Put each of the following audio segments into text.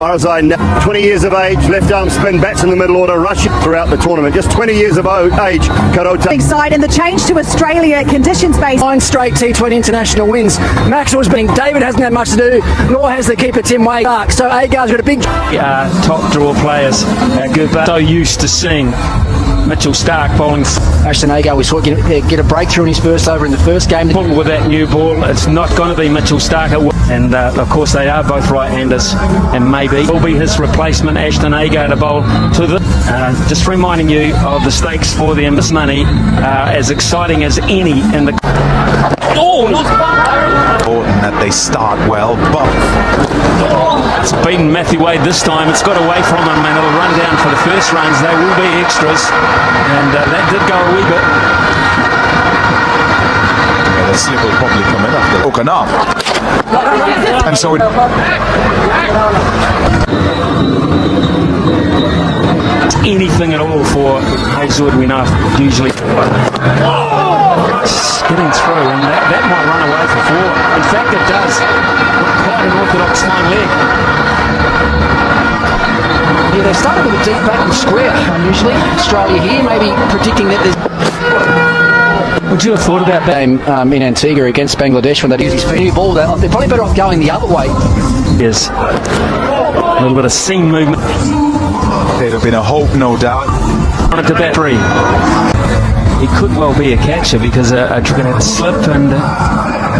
Barzai, 20 years of age, left arm spin, bats in the middle order, rushing throughout the tournament. Just 20 years of age, Karota. Big side, and the change to Australia, conditions-based. 9 straight T20 international wins. Maxwell's been. David hasn't had much to do, nor has the keeper Tim Wade. So Agar's got a big. Top draw players. So used to seeing Mitchell Starc bowling. Ashton Agar, we saw get a breakthrough in his first over in the first game. With that new ball, it's not going to be Mitchell Starc. And of course they are both right-handers, and maybe will be his replacement, Ashton Agar, to bowl to the. Just reminding you of the stakes for the Miss Money, as exciting as any in the. Important that they start well, but it's beaten Matthew Wade this time. It's got away from him, and it'll run down for the first runs. They will be extras, and that did go a wee bit. The slip will probably come in after Oaken up. And so anything at all for Hazelwood, we know usually getting through, and that might run away for 4. In fact it does. Quite an orthodox fine leg. Yeah, they started with a deep back and square, unusually. Australia here, maybe predicting that there's. Would you have thought about that game in Antigua against Bangladesh when they used his new ball? They're probably better off going the other way. Yes. A little bit of seam movement. There'd have been a hope, no doubt. On it to bat 3. He could well be a catcher because a slip, and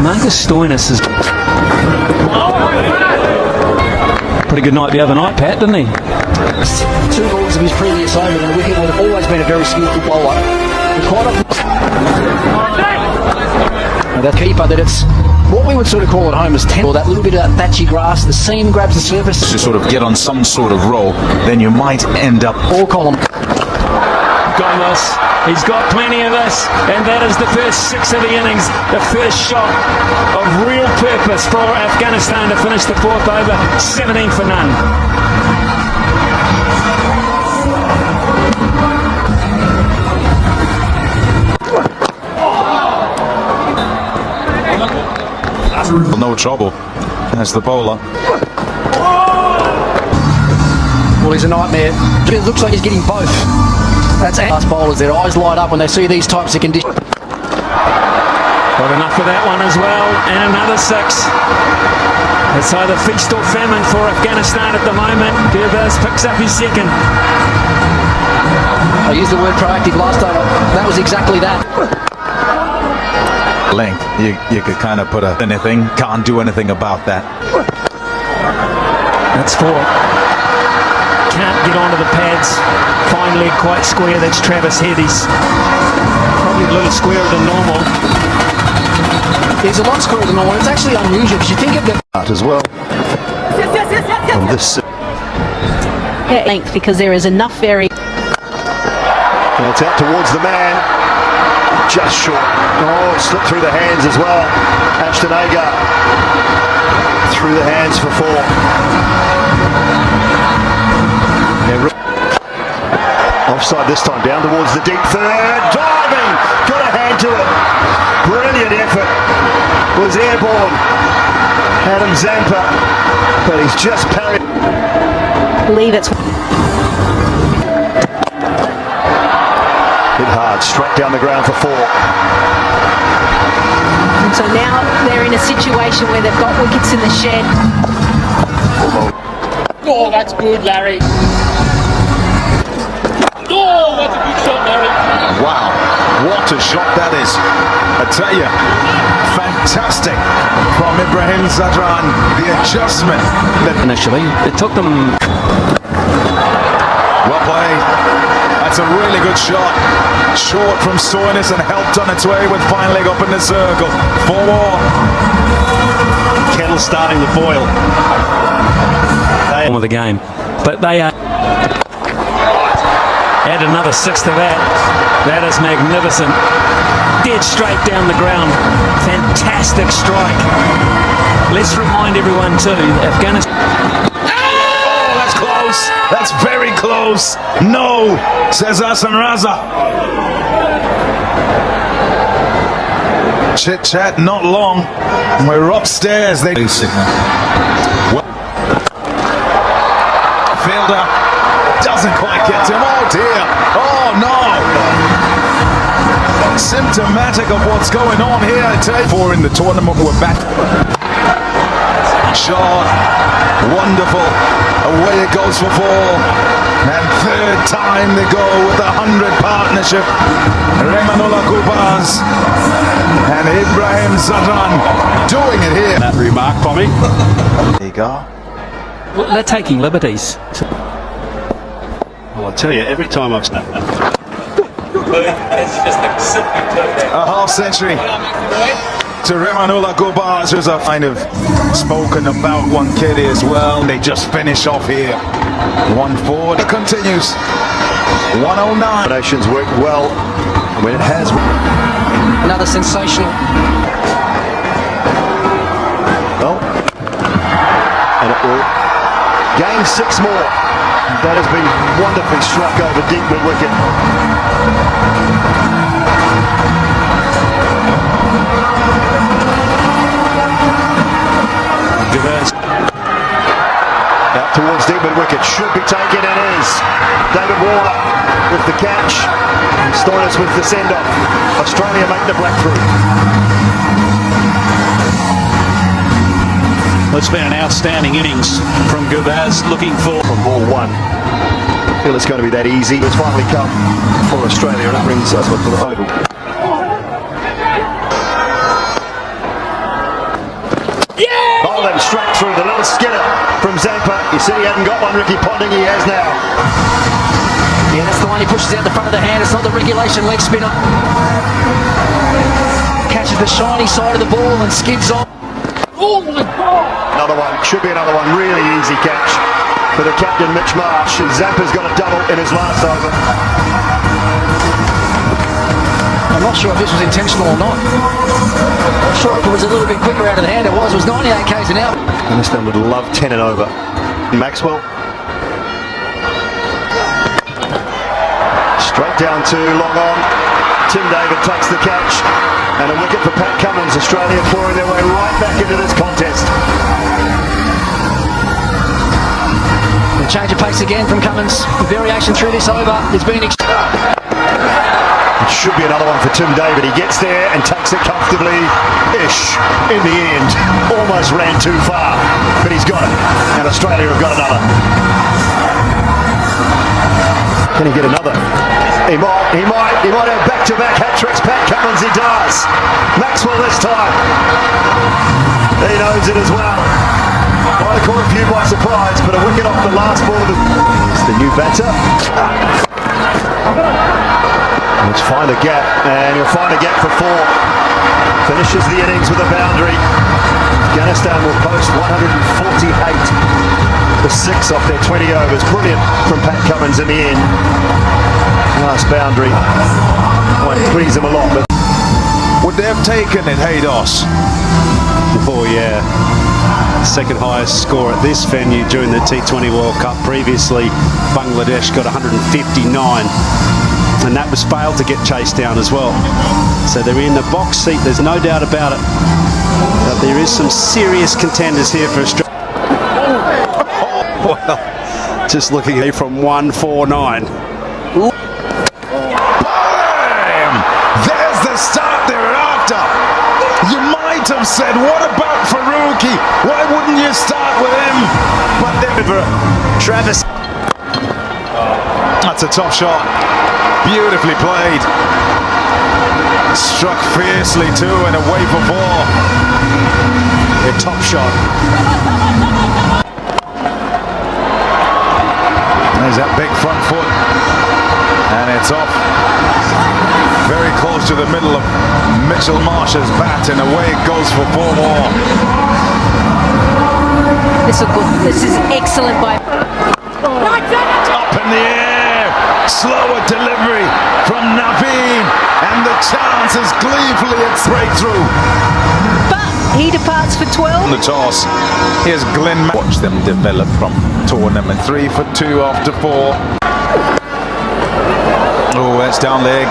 Marcus Stoinis is pretty good night the other night, Pat, didn't he? 2 balls of his previous over, and Wicket would have always been a very skillful bowler. That keeper, that it's what we would sort of call at home as 10, or that little bit of that thatchy grass, the seam grabs the surface. To sort of get on some sort of roll, then you might end up. All column. Got this. He's got plenty of this, and that is the first 6 of the innings. The first shot of real purpose for Afghanistan to finish the 4th over, 17 for none. No trouble as the bowler. Well, he's a nightmare. It looks like he's getting both. That's us bowlers. Their eyes light up when they see these types of conditions. Got enough of that one as well, and another 6. It's either feast or famine for Afghanistan at the moment. Gurbaz picks up his 2nd. I used the word proactive last time. That was exactly that. Length, you could kind of put anything, can't do anything about that. That's 4. Can't get onto the pads. Fine leg, quite square. That's Travis Head. He's probably a little squarer than normal. He's a lot squarer than normal. It's actually unusual because you think of the As well. From this. Length, because there is enough very. And it's out towards the man. Just short. Oh, it slipped through the hands as well. Ashton Agar through the hands for 4. Offside this time, down towards the deep third. Diving! Got a hand to it. Brilliant effort. Was airborne. Adam Zampa. But he's just parried. I believe it's. Hit hard, straight down the ground for 4. And so now they're in a situation where they've got wickets in the shed. Oh, that's good, Larry. Oh, that's a good shot, Larry. Wow, what a shot that is. I tell you, fantastic from Ibrahim Zadran. The adjustment. Initially, it took them. Well played. That's a really good shot. Short from Stoinis and helped on its way with fine leg up in the circle. 4 more. Kettle starting to boil. Of the game, but they are. Add another 6 to that. That is magnificent. Dead straight down the ground. Fantastic strike. Let's remind everyone too, Afghanistan. Oh, that's close. That's very close. No, says Hassan Raza. Chit chat, not long. We're upstairs. They signal. fielder doesn't quite get to him. Oh dear. Oh no. Symptomatic of what's going on here. Four in the tournament. We're back. Shot. Wonderful. Away it goes for four. And third time they go with a 100 partnership. Remanullah Gubaz and Ibrahim Zadran doing it here. That remark, Pommy. There you go. Well, they're taking liberties. Well, I tell you, every time I've snapped that. A half century to Remanullah Gubaz, who's a kind of spoken about one kid as well. They just finish off here. 1-4. It continues. 109. Nations worked well. I mean, it has. Another sensational. Well, and it will gain 6 more. That has been wonderfully struck over deep mid-wicket. Out towards deep mid-wicket, should be taken and is. David Warner with the catch. Stoinis with the send-off. Australia make the breakthrough. It's been an outstanding innings from Gubaz, looking for Ball 1. I feel it's going to be that easy. It's finally come for Australia and it brings us to the oval. Bowled him straight through the little skinner from Zampa. You said he hadn't got one, Ricky Ponting, he has now. Yeah, that's the one he pushes out the front of the hand. It's not the regulation leg spinner. Catches the shiny side of the ball and skids on. Oh my God! Another one, should be another one, really easy catch for the captain Mitch Marsh. Zampa's got a double in his last over. I'm not sure if this was intentional or not. I'm sure if it was a little bit quicker out of the hand. It was 98 k's an hour. Afghanistan would love 10 and over. Maxwell. Straight down to long on. Tim David takes the catch. And a wicket for Pat Cummins. Australia pouring their way right back into this contest. A change of pace again from Cummins. The variation through this over has been It should be another one for Tim David. He gets there and takes it comfortably-ish in the end. Almost ran too far, but he's got it. And Australia have got another. Can he get another? He might have back-to-back hat-tricks. Pat Cummins, he does. Maxwell this time. He knows it as well. Might have caught a few by surprise, but a wicket off the last ball. It's the new batter. Let's find a gap, and he'll find a gap for 4. Finishes the innings with a boundary. Afghanistan will post 148 for 6 off their 20 overs. Brilliant from Pat Cummins in the end. Last boundary won't please them a lot, but Would they have taken it, Haydos? Oh yeah, second highest score at this venue during the T20 World Cup. Previously, Bangladesh got 159, and that was failed to get chased down as well. So they're in the box seat, there's no doubt about it. But there is some serious contenders here for Australia. Well, just looking here from 149. There's the start they were after. You might have said, what about Faruqi? Why wouldn't you start with him? But then Travis. That's a top shot. Beautifully played. Struck fiercely too and away for 4. A top shot. There's that big front foot. And it's off. Very close to the middle of Mitchell Marsh's bat, and away it goes for 4 more. This is excellent by... Up in the air, slower delivery from Naveen, and the chance is gleefully at breakthrough. But he departs for 12. On the toss, here's Glenn. Watch them develop from tournament 3 for 2 after 4. Oh, that's down leg.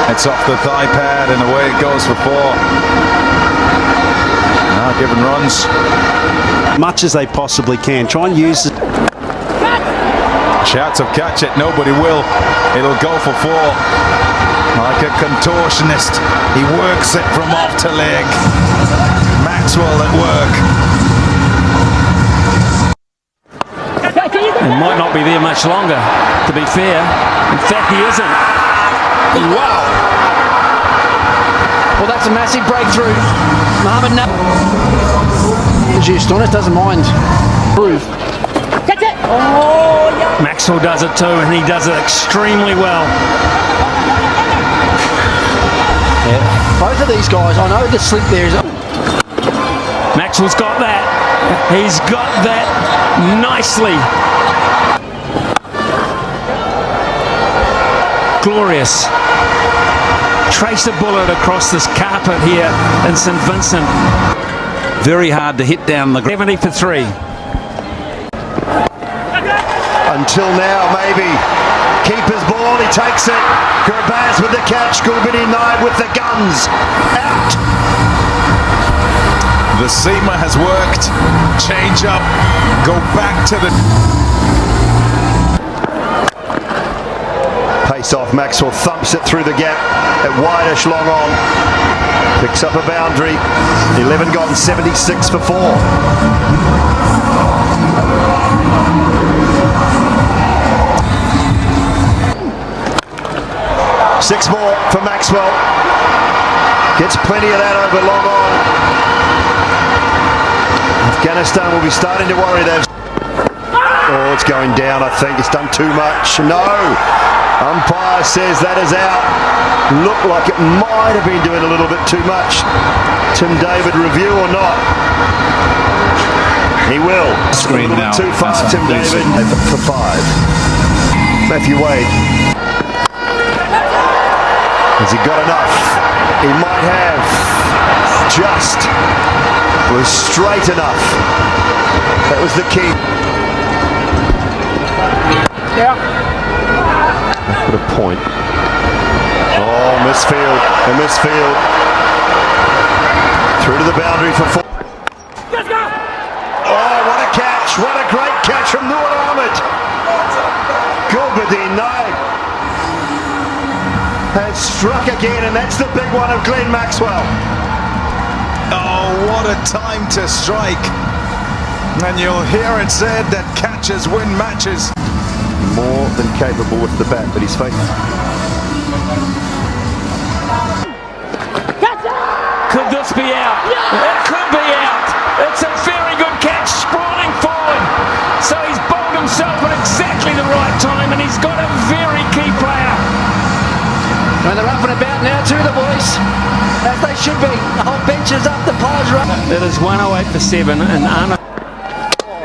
It's off the thigh pad and away it goes for 4. Now given runs. Much as they possibly can. Try and use it. Shouts of catch it, nobody will. It'll go for 4. Like a contortionist, he works it from off to leg. Maxwell at work. He might not be there much longer, to be fair. In fact, he isn't. Wow. Well, that's a massive breakthrough. Mohammed Stonis doesn't mind. Prove. Catch it! Oh, yeah. Maxwell does it too, and he does it extremely well. Yeah. Both of these guys, I know the slip there is... Maxwell's got that. He's got that nicely. Glorious. Trace a bullet across this carpet here in St Vincent. Very hard to hit down the ground. 70 for 3. Until now, maybe. Keeper's ball, he takes it. Gurbaz with the catch. Gulbini Knight with the guns. Out. The seamer has worked. Change up. Go back to the... Pace off, Maxwell thumps it through the gap at Whitish, long on. Picks up a boundary. 11 gone, 76 for 4. 6 more for Maxwell. Gets plenty of that over long on. Afghanistan will be starting to worry. Oh, it's going down, I think. It's done too much. No. Umpire says that is out. Looked like it might have been doing a little bit too much. Tim David review or not? He will. Screen a little now. bit too far, Tim David. For 5. Matthew Wade. Has he got enough? He might have. Just was straight enough. That was the key. Yeah. Put a point. Oh, misfield. A misfield. Through to the boundary for 4. Let's go! Oh, what a catch. What a great catch from Nur Ahmed. Gulbini Knight has struck again, and that's the big one of Glenn Maxwell. Oh, what a time to strike. And you'll hear it said that catches win matches. More than capable with the bat, but he's facing. Could this be out? It could be out. It's a very good catch, sprawling forward. So he's bowled himself at exactly the right time, and he's got a very key player. And they're up and about now too, the boys. As they should be. The whole bench is up, the pies are up. It is 108 for 7, and Anna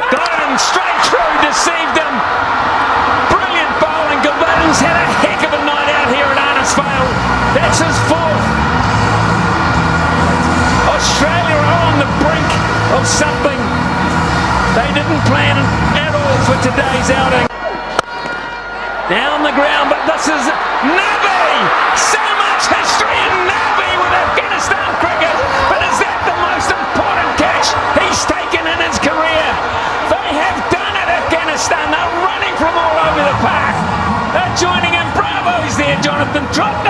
got him straight through, deceived him. Brilliant bowling. Gulbin's had a heck of a night out here at Arnisvale. That's his 4th. Australia are on the brink of something they didn't plan at all for today's outing. Down the ground, but this is Nabi! So much history in Nabi with Afghanistan cricket, but is that the most important catch he's taken in his career? They have done it, Afghanistan. They're running from all over the park. They're joining him. Bravo's there, Jonathan. Dropped